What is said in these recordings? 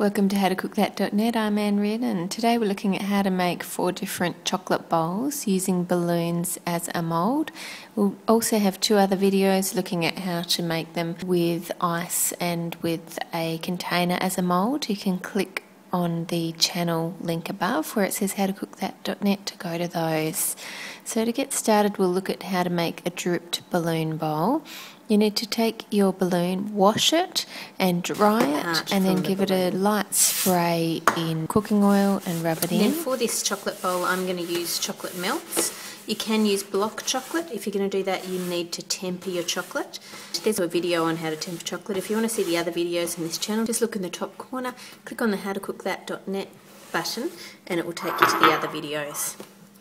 Welcome to howtocookthat.net. I'm Ann Reardon. Today we're looking at how to make 4 different chocolate bowls using balloons as a mould. We'll also have 2 other videos looking at how to make them with ice and with a container as a mould. You can click on the channel link above where it says howtocookthat.net to go to those. So to get started, we'll look at how to make a dripped balloon bowl. You need to take your balloon, wash it and dry it, and then give it a light spray in cooking oil and rub it in. Then for this chocolate bowl, I'm going to use chocolate melts. You can use block chocolate. If you're going to do that, you need to temper your chocolate. There's a video on how to temper chocolate. If you want to see the other videos on this channel, just look in the top corner, click on the howtocookthat.net button, and it will take you to the other videos.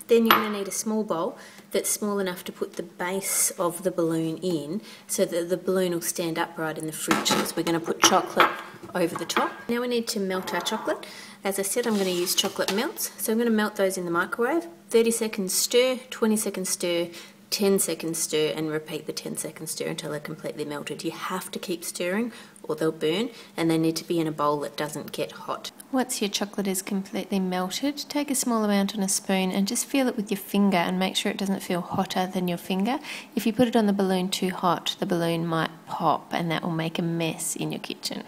Then you're going to need a small bowl that's small enough to put the base of the balloon in so that the balloon will stand upright in the fridge, because we're going to put chocolate over the top. Now we need to melt our chocolate. As I said, I'm going to use chocolate melts, so I'm going to melt those in the microwave. 30 seconds stir, 20 seconds stir, 10 seconds stir, and repeat the 10 seconds stir until they're completely melted. You have to keep stirring or they'll burn, and they need to be in a bowl that doesn't get hot. Once your chocolate is completely melted, take a small amount on a spoon and just feel it with your finger and make sure it doesn't feel hotter than your finger. If you put it on the balloon too hot, the balloon might pop and that will make a mess in your kitchen.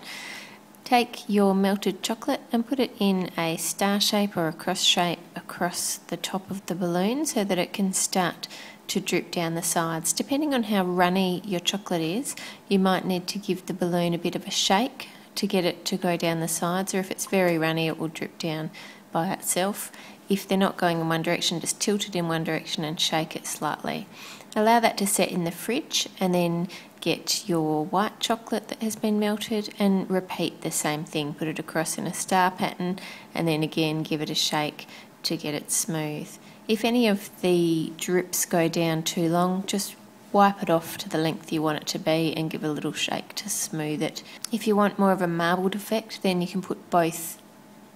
Take your melted chocolate and put it in a star shape or a cross shape across the top of the balloon so that it can start to drip down the sides. Depending on how runny your chocolate is, you might need to give the balloon a bit of a shake to get it to go down the sides, or if it's very runny it will drip down by itself. If they're not going in one direction, just tilt it in one direction and shake it slightly. Allow that to set in the fridge, and then get your white chocolate that has been melted and repeat the same thing. Put it across in a star pattern and then again give it a shake to get it smooth. If any of the drips go down too long, just wipe it off to the length you want it to be and give a little shake to smooth it. If you want more of a marbled effect, then you can put both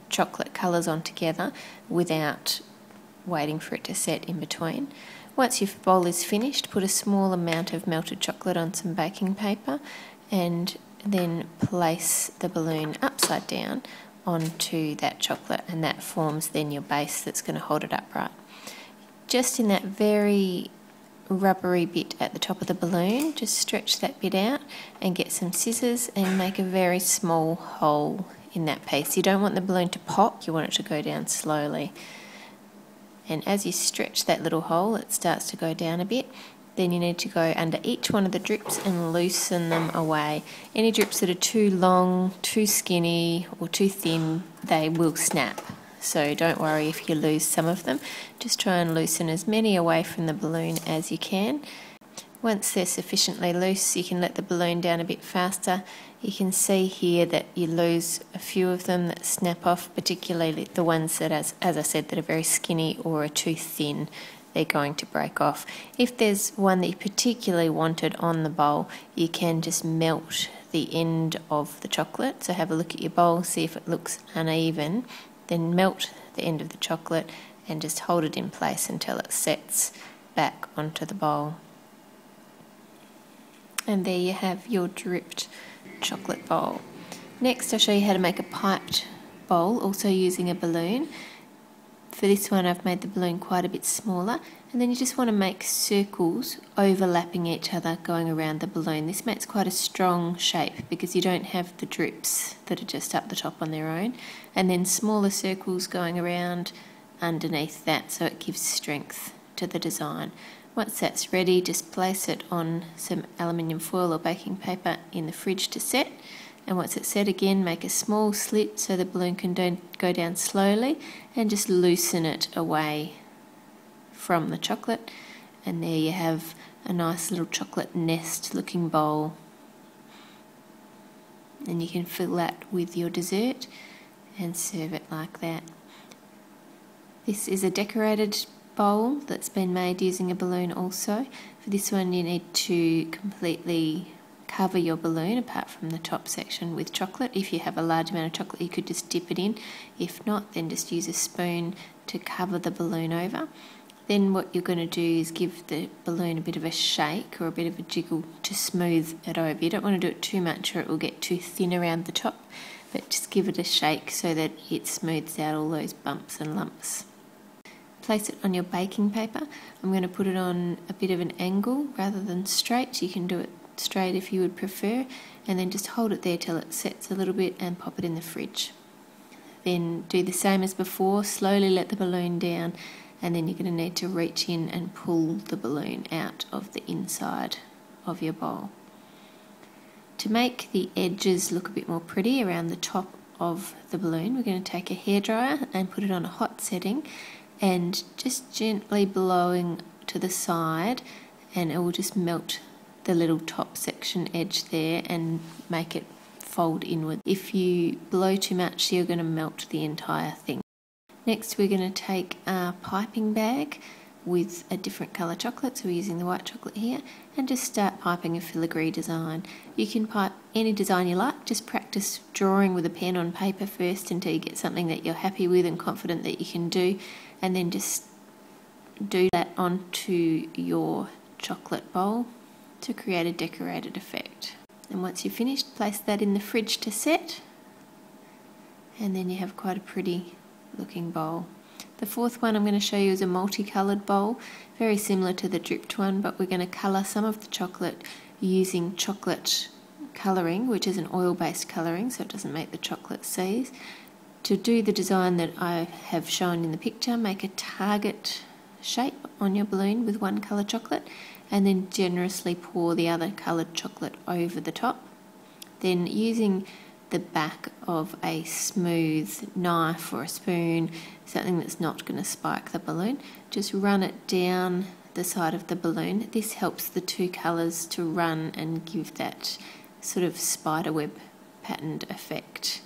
chocolate colours on together without waiting for it to set in between. Once your bowl is finished, put a small amount of melted chocolate on some baking paper and then place the balloon upside down onto that chocolate, and that forms then your base that's going to hold it upright. Just in that very rubbery bit at the top of the balloon, just stretch that bit out and get some scissors and make a very small hole in that piece. You don't want the balloon to pop, you want it to go down slowly. And as you stretch that little hole, it starts to go down a bit. Then you need to go under each one of the drips and loosen them away. Any drips that are too long, too skinny or too thin, they will snap. So don't worry if you lose some of them. Just try and loosen as many away from the balloon as you can. Once they're sufficiently loose, you can let the balloon down a bit faster. You can see here that you lose a few of them that snap off, particularly the ones that, as I said, that are very skinny or are too thin. They're going to break off. If there's one that you particularly wanted on the bowl, you can just melt the end of the chocolate. So have a look at your bowl, see if it looks uneven, then melt the end of the chocolate and just hold it in place until it sets back onto the bowl. And there you have your dripped chocolate bowl. Next I'll show you how to make a piped bowl, also using a balloon. For this one I've made the balloon quite a bit smaller, and then you just want to make circles overlapping each other going around the balloon. This makes quite a strong shape because you don't have the drips that are just up the top on their own, and then smaller circles going around underneath that, so it gives strength to the design. Once that's ready, just place it on some aluminium foil or baking paper in the fridge to set. And once it's set again, make a small slit so the balloon can go down slowly and just loosen it away from the chocolate. And there you have a nice little chocolate nest looking bowl. And you can fill that with your dessert and serve it like that. This is a decorated bowl that's been made using a balloon also. For this one you need to completely cover your balloon apart from the top section with chocolate. If you have a large amount of chocolate you could just dip it in. If not, then just use a spoon to cover the balloon over. Then what you're going to do is give the balloon a bit of a shake or a bit of a jiggle to smooth it over. You don't want to do it too much or it will get too thin around the top. but just give it a shake so that it smooths out all those bumps and lumps. Place it on your baking paper. I'm going to put it on a bit of an angle rather than straight. You can do it straight if you would prefer, and then just hold it there till it sets a little bit and pop it in the fridge. Then do the same as before, slowly let the balloon down, and then you're going to need to reach in and pull the balloon out of the inside of your bowl. To make the edges look a bit more pretty around the top of the balloon, we're going to take a hairdryer and put it on a hot setting and just gently blowing to the side, and it will just melt the little top section edge there and make it fold inward. If you blow too much, you're going to melt the entire thing. Next we're going to take a piping bag with a different colour chocolate, so we're using the white chocolate here, and just start piping a filigree design. You can pipe any design you like, just practice drawing with a pen on paper first until you get something that you're happy with and confident that you can do, and then just do that onto your chocolate bowl to create a decorated effect. And once you're finished, place that in the fridge to set, and then you have quite a pretty looking bowl. The fourth one I'm going to show you is a multicoloured bowl, very similar to the dripped one, but we're going to colour some of the chocolate using chocolate colouring, which is an oil-based colouring, so it doesn't make the chocolate seize. To do the design that I have shown in the picture, make a target shape on your balloon with one colour chocolate, and then generously pour the other coloured chocolate over the top. Then using the back of a smooth knife or a spoon, something that's not going to spike the balloon, just run it down the side of the balloon. This helps the two colours to run and give that sort of spiderweb patterned effect.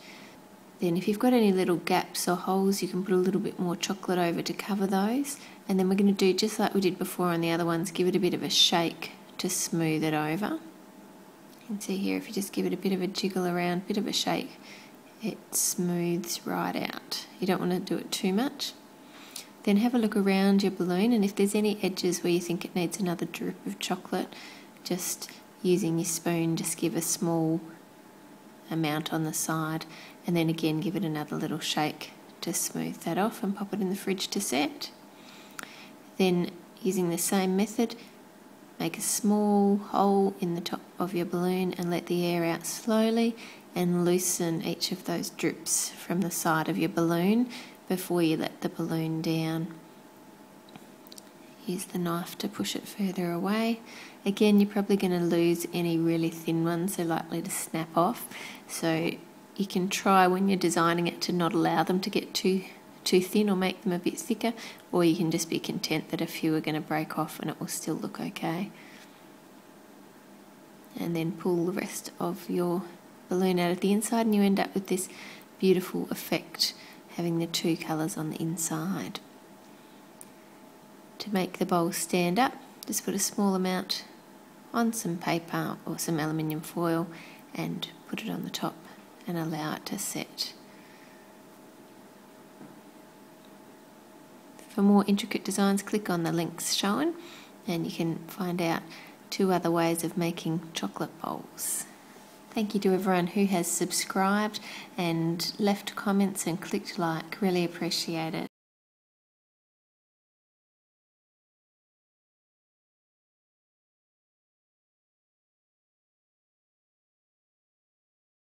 Then if you've got any little gaps or holes, you can put a little bit more chocolate over to cover those, and then we're going to do just like we did before on the other ones, give it a bit of a shake to smooth it over. You can see here, if you just give it a bit of a jiggle around, bit of a shake, it smooths right out. You don't want to do it too much. Then have a look around your balloon, and if there's any edges where you think it needs another drip of chocolate, just using your spoon, just give a small amount on the side, and then again give it another little shake to smooth that off and pop it in the fridge to set. Then using the same method, make a small hole in the top of your balloon and let the air out slowly, and loosen each of those drips from the side of your balloon before you let the balloon down. Use the knife to push it further away. Again, you're probably going to lose any really thin ones, they're likely to snap off, so you can try when you're designing it to not allow them to get too thin or make them a bit thicker, or you can just be content that a few are going to break off and it will still look okay. And then pull the rest of your balloon out of the inside, and you end up with this beautiful effect, having the two colours on the inside. To make the bowl stand up, just put a small amount on some paper or some aluminium foil and put it on the top and allow it to set. For more intricate designs, click on the links shown and you can find out 2 other ways of making chocolate bowls. Thank you to everyone who has subscribed and left comments and clicked like, really appreciate it.